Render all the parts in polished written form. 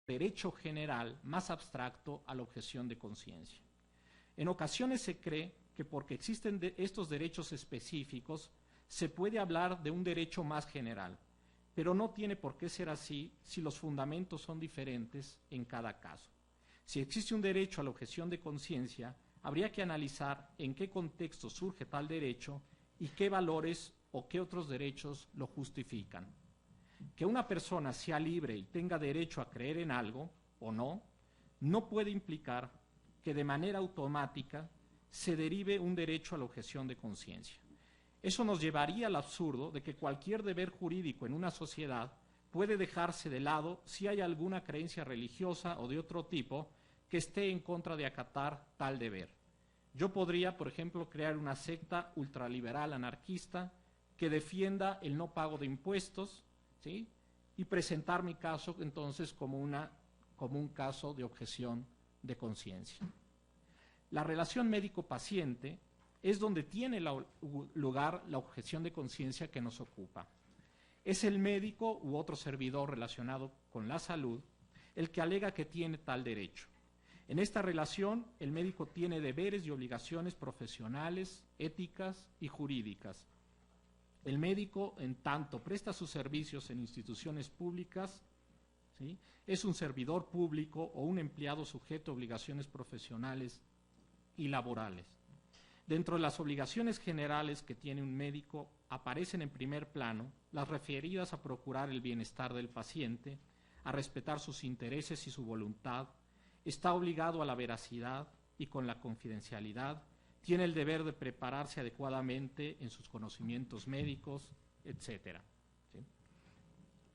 derecho general más abstracto a la objeción de conciencia. En ocasiones se cree que porque existen estos derechos específicos, se puede hablar de un derecho más general, pero no tiene por qué ser así si los fundamentos son diferentes en cada caso. Si existe un derecho a la objeción de conciencia, habría que analizar en qué contexto surge tal derecho y qué valores o qué otros derechos lo justifican. Que una persona sea libre y tenga derecho a creer en algo, o no, no puede implicar que de manera automática se derive un derecho a la objeción de conciencia. Eso nos llevaría al absurdo de que cualquier deber jurídico en una sociedad puede dejarse de lado si hay alguna creencia religiosa o de otro tipo que esté en contra de acatar tal deber. Yo podría, por ejemplo, crear una secta ultraliberal anarquista que defienda el no pago de impuestos, ¿sí?, y presentar mi caso entonces como un caso de objeción de conciencia. La relación médico-paciente es donde tiene lugar la objeción de conciencia que nos ocupa. Es el médico u otro servidor relacionado con la salud el que alega que tiene tal derecho. En esta relación, el médico tiene deberes y obligaciones profesionales, éticas y jurídicas. El médico, en tanto presta sus servicios en instituciones públicas, ¿sí?, es un servidor público o un empleado sujeto a obligaciones profesionales y laborales. Dentro de las obligaciones generales que tiene un médico aparecen en primer plano las referidas a procurar el bienestar del paciente, a respetar sus intereses y su voluntad, está obligado a la veracidad y con la confidencialidad, tiene el deber de prepararse adecuadamente en sus conocimientos médicos, etc. ¿Sí?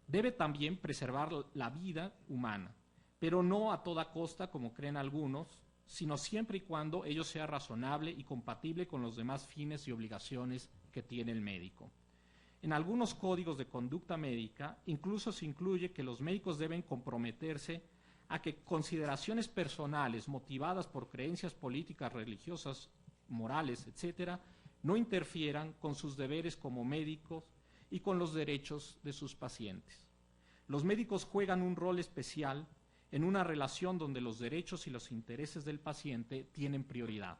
Debe también preservar la vida humana, pero no a toda costa, como creen algunos, sino siempre y cuando ello sea razonable y compatible con los demás fines y obligaciones que tiene el médico. En algunos códigos de conducta médica incluso se incluye que los médicos deben comprometerse a que consideraciones personales motivadas por creencias políticas, religiosas, morales, etcétera, no interfieran con sus deberes como médicos y con los derechos de sus pacientes. Los médicos juegan un rol especial en una relación donde los derechos y los intereses del paciente tienen prioridad.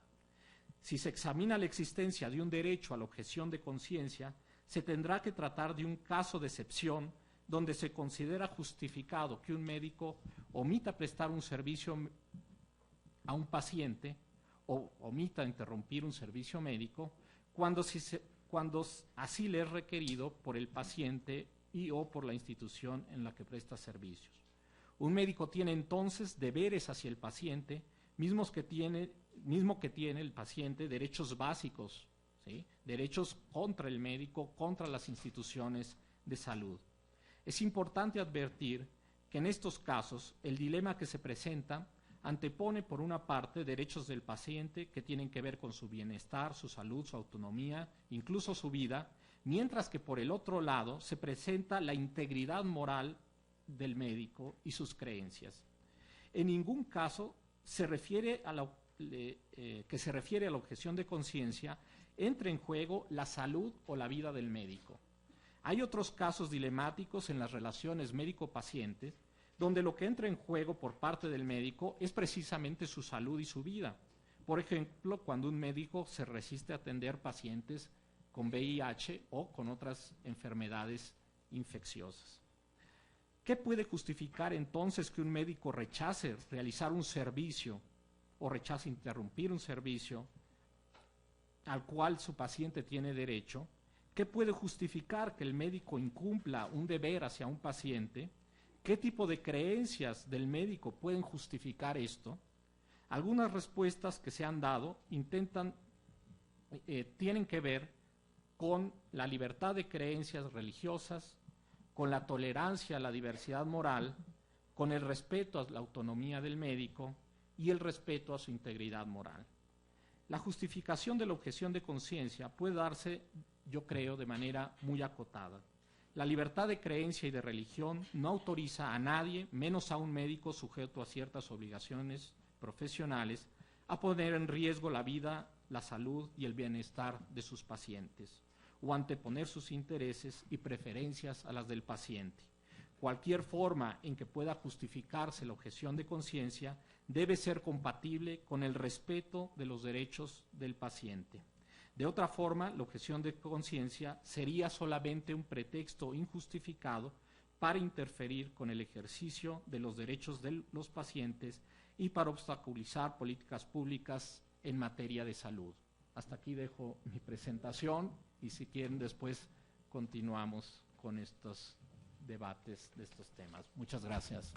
Si se examina la existencia de un derecho a la objeción de conciencia, se tendrá que tratar de un caso de excepción donde se considera justificado que un médico omita prestar un servicio a un paciente o omita interrumpir un servicio médico cuando así le es requerido por el paciente y o por la institución en la que presta servicios. Un médico tiene entonces deberes hacia el paciente, mismo que tiene el paciente derechos básicos, ¿sí?, derechos contra el médico, contra las instituciones de salud. Es importante advertir que en estos casos el dilema que se presenta antepone por una parte derechos del paciente que tienen que ver con su bienestar, su salud, su autonomía, incluso su vida, mientras que por el otro lado se presenta la integridad moral del médico y sus creencias. En ningún caso que se refiere a la objeción de conciencia entra en juego la salud o la vida del médico. Hay otros casos dilemáticos en las relaciones médico-pacientes donde lo que entra en juego por parte del médico es precisamente su salud y su vida. Por ejemplo, cuando un médico se resiste a atender pacientes con VIH o con otras enfermedades infecciosas. ¿Qué puede justificar entonces que un médico rechace realizar un servicio o rechace interrumpir un servicio al cual su paciente tiene derecho? ¿Qué puede justificar que el médico incumpla un deber hacia un paciente? ¿Qué tipo de creencias del médico pueden justificar esto? Algunas respuestas que se han dado tienen que ver con la libertad de creencias religiosas, con la tolerancia a la diversidad moral, con el respeto a la autonomía del médico y el respeto a su integridad moral. La justificación de la objeción de conciencia puede darse, yo creo, de manera muy acotada. La libertad de creencia y de religión no autoriza a nadie, menos a un médico sujeto a ciertas obligaciones profesionales, a poner en riesgo la vida, la salud y el bienestar de sus pacientes, o anteponer sus intereses y preferencias a las del paciente. Cualquier forma en que pueda justificarse la objeción de conciencia debe ser compatible con el respeto de los derechos del paciente. De otra forma, la objeción de conciencia sería solamente un pretexto injustificado para interferir con el ejercicio de los derechos de los pacientes y para obstaculizar políticas públicas en materia de salud. Hasta aquí dejo mi presentación y si quieren después continuamos con estos debates de estos temas. Muchas gracias.